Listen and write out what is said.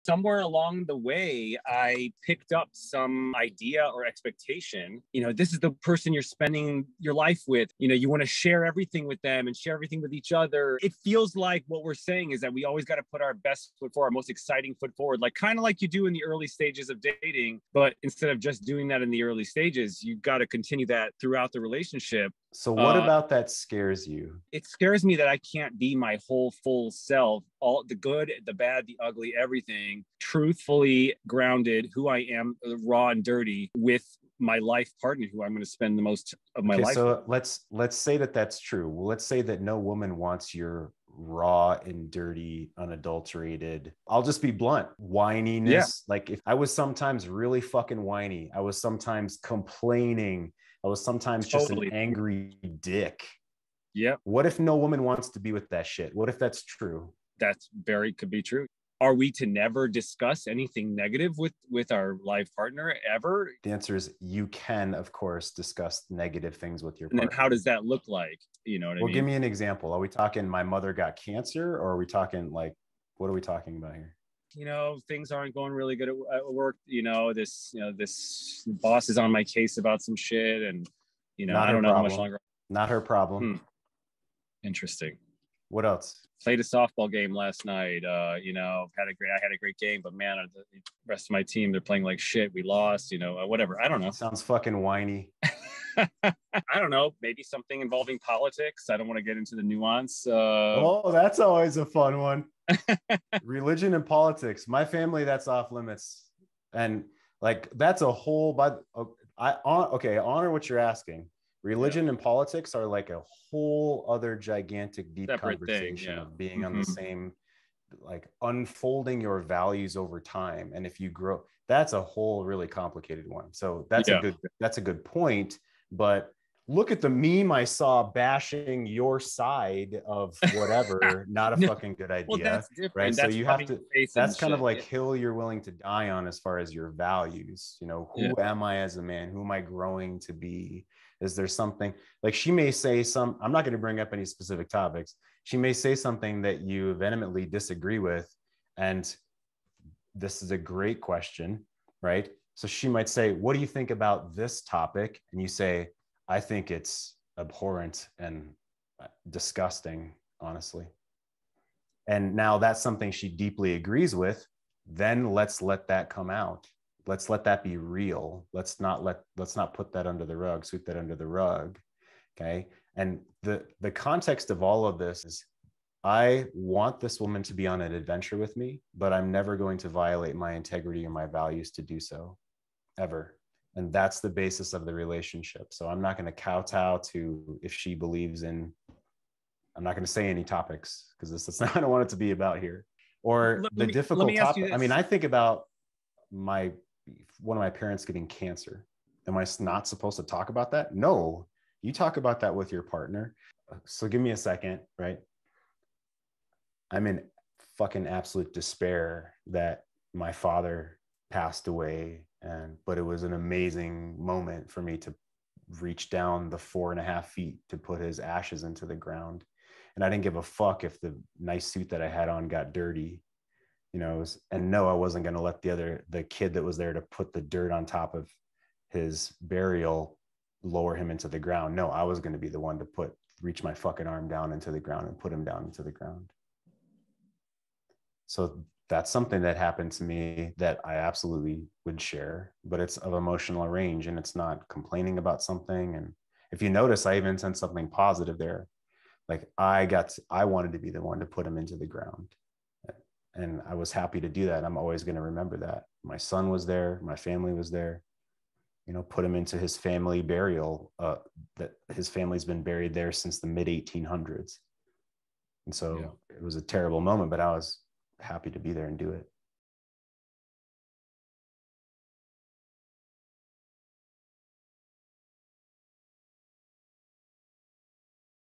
somewhere along the way, I picked up some idea or expectation. This is the person you're spending your life with. You want to share everything with them and share everything with each other. It feels like what we're saying is that we always got to put our best foot forward, our most exciting foot forward, like kind of like you do in the early stages of dating. But instead of just doing that in the early stages, you got to continue that throughout the relationship. So what about that scares you? It scares me that I can't be my whole full self, all the good, the bad, the ugly, everything, truthfully grounded, who I am, raw and dirty, with my life partner, who I'm going to spend the most of my life. So let's say that that's true. Well, let's say that no woman wants your raw and dirty, unadulterated, I'll just be blunt, whininess. Yeah. Like if I was sometimes really fucking whiny, I was sometimes complaining, I was sometimes just an angry dick. Yeah. What if no woman wants to be with that shit? What if that's true? That's could be true. Are we to never discuss anything negative with our life partner ever? The answer is you can, of course, discuss negative things with your partner. And then how does that look like? You know what I mean? Well, give me an example. Are we talking my mother got cancer, or are we talking like, what are we talking about here? Things aren't going really good at work. This boss is on my case about some shit, and I don't know how much longer. Not her problem. Interesting. What else? Played a softball game last night. I had a great game, but man, the rest of my team, they're playing like shit. We lost. Whatever. I don't know. Sounds fucking whiny. I don't know. Maybe something involving politics. I don't want to get into the nuance. That's always a fun one. Religion and politics. My family, that's off limits. And like, that's a whole, I honor what you're asking. Religion and politics are like a whole other gigantic, deep separate conversation of being on the same, like unfolding your values over time. And if you grow, that's a whole really complicated one. So that's a good point. But look at the meme I saw bashing your side of whatever, not a fucking good idea. Well, that's different. Right. That's so you have to, that's kind of like hill you're willing to die on as far as your values. Who am I as a man? Who am I growing to be? Is there something like she may say I'm not going to bring up any specific topics. She may say something that you vehemently disagree with. And this is a great question, right? So she might say, what do you think about this topic? And you say, I think it's abhorrent and disgusting, honestly. And now that's something she deeply agrees with. Then let's let that come out. Let's let that be real. Let's not put that under the rug, sweep that under the rug. Okay. And the context of all of this is I want this woman to be on an adventure with me, but I'm never going to violate my integrity or my values to do so, ever. And that's the basis of the relationship. So I'm not going to kowtow to if she believes in, I'm not going to say any topics because that's not what I want it to be about here. Or the difficult topic. I mean, I think about one of my parents getting cancer. Am I not supposed to talk about that? No, you talk about that with your partner. So give me a second, right? I'm in fucking absolute despair that my father passed away. But it was an amazing moment for me to reach down the 4.5 feet to put his ashes into the ground. And I didn't give a fuck if the nice suit that I had on got dirty, and no, I wasn't going to let the kid that was there to put the dirt on top of his burial lower him into the ground. No, I was going to be the one to reach my fucking arm down into the ground and put him down into the ground. So that's something that happened to me that I absolutely would share, but it's of emotional range and it's not complaining about something. And if you notice, I even sent something positive there. Like I wanted to be the one to put him into the ground. And I was happy to do that. I'm always going to remember that. My son was there. My family was there, put him into his family burial, that his family's been buried there since the mid 1800s. And so it was a terrible moment, but I was happy to be there and do it.